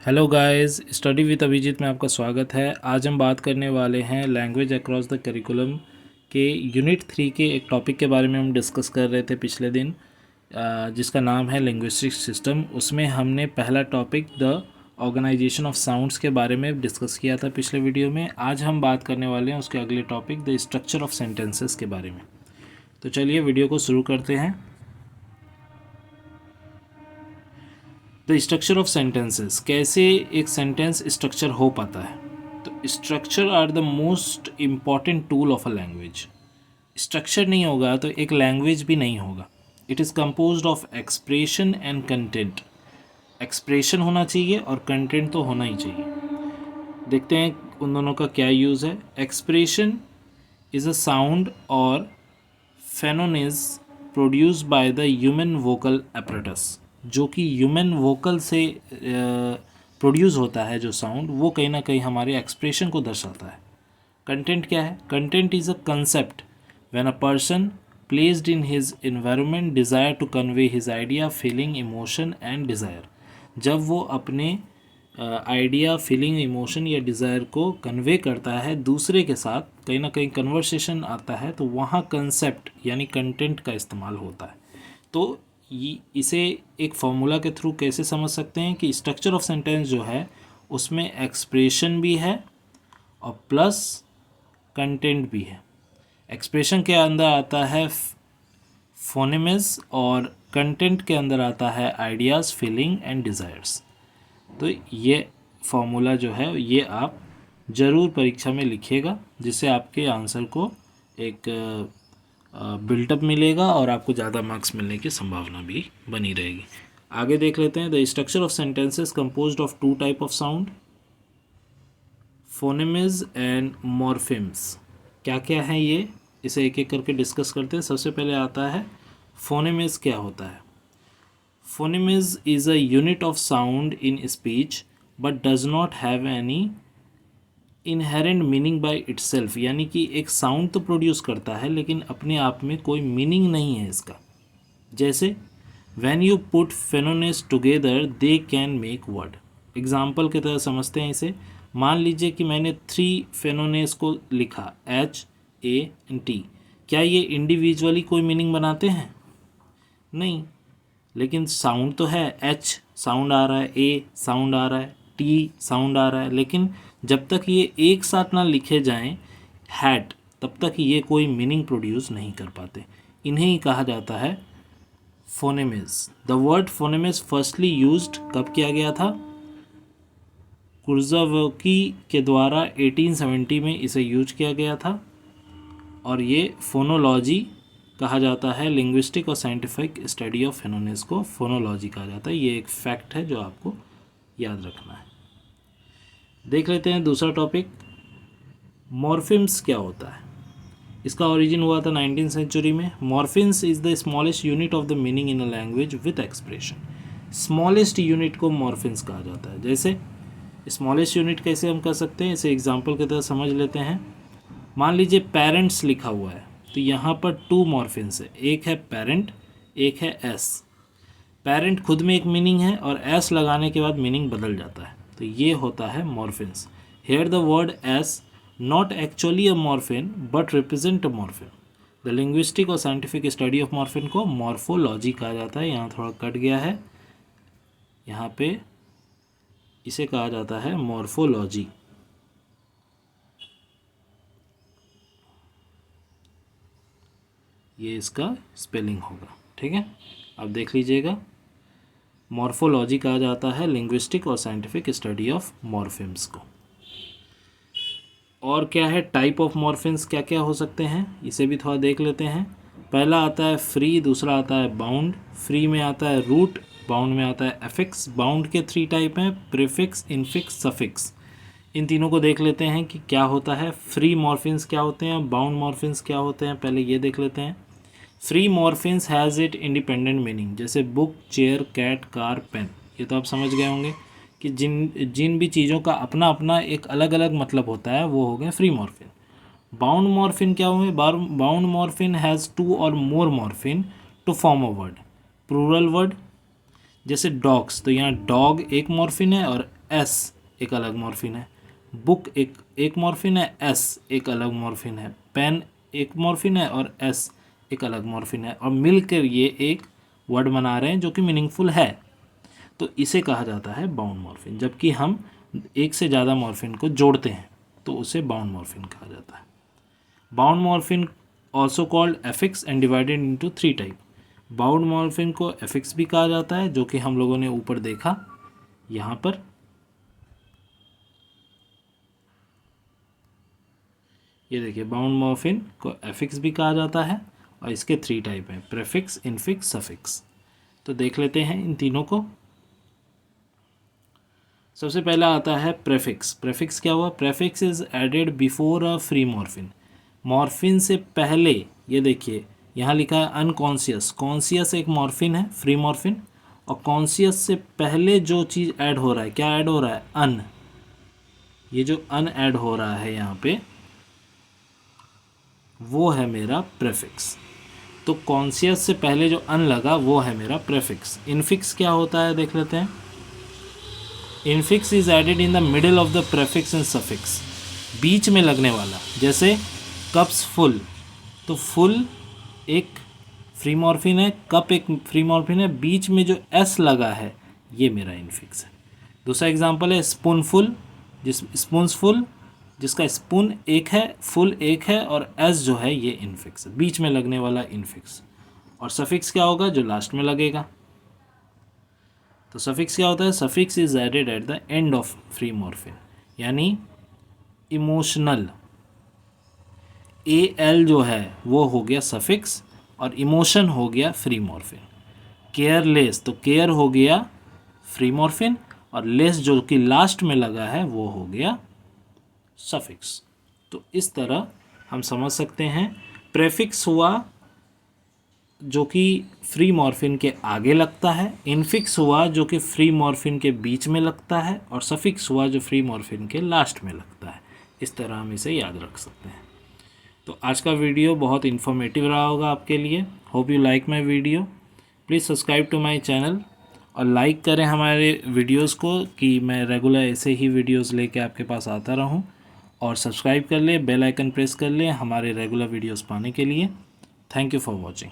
Hello guys, study with Abhijeet में आपका स्वागत है। आज हम बात करने वाले हैं लैंग्वेज अक्रॉस द करिकुलम के यूनिट 3 के एक टॉपिक के बारे में हम डिस्कस कर रहे थे पिछले दिन, जिसका नाम है लिंग्विस्टिक सिस्टम। उसमें हमने पहला topic the organization of sounds के बारे में डिस्कस किया था पिछले वीडियो में। आज हम बात करने वाले हैं उसके अगले topic the structure of sentences के बारे में। तो चलिए वीडियो को शुरू करते हैं। द स्ट्रक्चर ऑफ सेंटेंसेस, कैसे एक सेंटेंस स्ट्रक्चर हो पाता है। तो structure are the most important tool of a language. Structure नहीं होगा तो एक लैंग्वेज भी नहीं होगा। It is composed of expression and content. Expression होना चाहिए और कंटेंट तो होना ही चाहिए। देखते हैं उन दोनों का क्या यूज़ है। एक्सप्रेशन इज़ अ साउंड और phonemes produced by the human vocal apparatus, जो कि ह्यूमन वोकल से प्रोड्यूस होता है जो साउंड, वो कहीं ना कहीं हमारे एक्सप्रेशन को दर्शाता है। कंटेंट क्या है? Content is a concept when a person placed in his environment desire to convey his idea, feeling, emotion and desire. जब वो अपने आइडिया, फीलिंग, इमोशन या डिज़ायर को कन्वे करता है दूसरे के साथ, कहीं ना कहीं कन्वर्सेशन आता है, तो वहाँ कंसेप्ट यानी कंटेंट का इस्तेमाल होता है। तो इसे एक फॉर्मूला के थ्रू कैसे समझ सकते हैं कि स्ट्रक्चर ऑफ सेंटेंस जो है उसमें एक्सप्रेशन भी है और प्लस कंटेंट भी है। एक्सप्रेशन के अंदर आता है फोनेमेस और कंटेंट के अंदर आता है आइडियाज़, फीलिंग एंड डिज़ायर्स। तो ये फॉर्मूला जो है ये आप ज़रूर परीक्षा में लिखिएगा, जिससे आपके आंसर को एक बिल्टअप मिलेगा और आपको ज़्यादा मार्क्स मिलने की संभावना भी बनी रहेगी। आगे देख लेते हैं। The structure of sentences composed of two type of sound, phonemes and morphemes. क्या क्या है ये, इसे एक एक करके डिस्कस करते हैं। सबसे पहले आता है फोनेमेज। क्या होता है? Phonemes is a unit of sound in speech but does not have any inherent meaning by itself, यानी कि एक साउंड तो प्रोड्यूस करता है लेकिन अपने आप में कोई मीनिंग नहीं है इसका। जैसे when you put phonemes together they can make word. Example की तरह समझते हैं इसे। मान लीजिए कि मैंने 3 फेनोनेस को लिखा, HANT। क्या ये इंडिविजुअली कोई मीनिंग बनाते हैं? नहीं, लेकिन साउंड तो है। H साउंड आ रहा है, A साउंड आ रहा है, T साउंड आ रहा है, लेकिन जब तक ये एक साथ ना लिखे जाएं हैट, तब तक ये कोई मीनिंग प्रोड्यूस नहीं कर पाते। इन्हें ही कहा जाता है फोनेमेज। द वर्ड फोनेमेज फर्स्टली यूज्ड कब किया गया था? कुर्ज़ावोकी के द्वारा 1870 में इसे यूज किया गया था, और ये फोनोलॉजी कहा जाता है। लिंग्विस्टिक और साइंटिफिक स्टडी ऑफ फेनोनेस को फोनोलॉजी कहा जाता है। ये एक फैक्ट है जो आपको याद रखना है। देख लेते हैं दूसरा टॉपिक, मॉर्फिम्स क्या होता है। इसका ओरिजिन हुआ था 19th सेंचुरी में। Morphemes is the smallest unit of the meaning in a language with expression. Smallest unit को मॉर्फिम्स कहा जाता है। जैसे स्मॉलेस्ट यूनिट कैसे हम कर सकते हैं, इसे एग्जाम्पल की तरह समझ लेते हैं। मान लीजिए पेरेंट्स लिखा हुआ है, तो यहाँ पर 2 मॉर्फिम्स है, एक है पेरेंट, एक है एस। पेरेंट खुद में एक मीनिंग है और एस लगाने के बाद मीनिंग बदल जाता है, तो ये होता है morphemes. Here the word is not actually a morpheme but represent a morpheme. The linguistic और साइंटिफिक स्टडी ऑफ मॉर्फिन को मॉर्फोलॉजी कहा जाता है। यहाँ थोड़ा कट गया है, यहाँ पे इसे कहा जाता है मॉर्फोलॉजी। ये इसका स्पेलिंग होगा, ठीक है। अब देख लीजिएगा, मॉर्फोलॉजी कहा जाता है लिंग्विस्टिक और साइंटिफिक स्टडी ऑफ मॉर्फिम्स को। और क्या है टाइप ऑफ मॉर्फिम्स, क्या क्या हो सकते हैं, इसे भी थोड़ा देख लेते हैं। पहला आता है फ्री, दूसरा आता है बाउंड। फ्री में आता है रूट, बाउंड में आता है एफिक्स। बाउंड के 3 टाइप हैं, प्रीफिक्स, इनफिक्स, सफिक्स। इन तीनों को देख लेते हैं कि क्या होता है। फ्री मॉर्फिम्स क्या होते हैं, बाउंड मॉर्फिम्स क्या होते हैं, पहले ये देख लेते हैं। Free morphemes has it independent meaning, जैसे book, chair, cat, car, pen. ये तो आप समझ गए होंगे कि जिन भी चीज़ों का अपना अपना एक अलग अलग मतलब होता है, वो हो गए फ्री मॉर्फिन। बाउंड मॉर्फिन क्या हुए? बाउंड मॉर्फिन हैज़ 2 और more morpheme to form a word, plural word. जैसे डॉग्स, तो यहाँ डॉग एक मॉर्फिन है और एस एक अलग मॉर्फिन है, बुक एक मॉर्फिन है, एस एक अलग मॉर्फिन है, पेन एक मॉर्फिन है और एस एक अलग मॉर्फिन है, और मिलकर ये एक वर्ड बना रहे हैं जो कि मीनिंगफुल है, तो इसे कहा जाता है बाउंड मॉर्फिन। जबकि हम एक से ज़्यादा मॉर्फिन को जोड़ते हैं तो उसे बाउंड मॉर्फिन कहा जाता है। Bound morphine also called affix and divided into 3 type. Bound morphine को एफिक्स भी कहा जाता है, जो कि हम लोगों ने ऊपर देखा यहाँ पर। ये देखिए, बाउंड मॉर्फिन को एफिक्स भी कहा जाता है और इसके 3 टाइप हैं, प्रेफिक्स, इनफिक्स, सफिक्स। तो देख लेते हैं इन तीनों को। सबसे पहला आता है प्रेफिक्स। प्रेफिक्स क्या हुआ? Prefix is added before a free morpheme. Morpheme से पहले, ये देखिए यहाँ लिखा है अनकॉन्शियस। कॉन्शियस एक मॉर्फिन है, फ्री मॉर्फिन, और कॉन्शियस से पहले जो चीज़ ऐड हो रहा है, क्या ऐड हो रहा है? अन। ये जो अन ऐड हो रहा है यहाँ पे, वो है मेरा प्रेफिक्स। तो कॉन्शियस से पहले जो अन लगा वो है मेरा प्रेफिक्स। इनफिक्स क्या होता है देख लेते हैं। Infix is added in the middle of the prefix and suffix. बीच में लगने वाला, जैसे कप्स फुल, तो फुल एक फ्री मॉर्फिन है, कप एक फ्री मॉर्फिन है, बीच में जो एस लगा है ये मेरा इनफिक्स है। दूसरा एग्जांपल है स्पूनफुल, स्पून्सफुल, जिसका स्पून एक है, फुल एक है, और एस जो है ये इनफिक्स है, बीच में लगने वाला इनफिक्स। और सफिक्स क्या होगा? जो लास्ट में लगेगा। तो सफिक्स क्या होता है? Suffix is added at the end of free morpheme, यानी इमोशनल, ए एल जो है वो हो गया सफिक्स, और इमोशन हो गया फ्री मॉर्फिन। केयरलेस, तो केयर हो गया फ्री मॉर्फिन, और लेस जो कि लास्ट में लगा है वो हो गया सफिक्स। तो इस तरह हम समझ सकते हैं। प्रेफिक्स हुआ जो कि फ्री मॉर्फिन के आगे लगता है, इनफिक्स हुआ जो कि फ्री मॉर्फिन के बीच में लगता है, और सफिक्स हुआ जो फ्री मॉर्फिन के लास्ट में लगता है। इस तरह हम इसे याद रख सकते हैं। तो आज का वीडियो बहुत इन्फॉर्मेटिव रहा होगा आपके लिए। Hope you like my video. Please subscribe to my channel और लाइक करें हमारे वीडियोस को, कि मैं रेगुलर ऐसे ही वीडियोस लेके आपके पास आता रहूं। और सब्सक्राइब कर लें, बेल आइकन प्रेस कर लें हमारे रेगुलर वीडियोस पाने के लिए। Thank you for watching.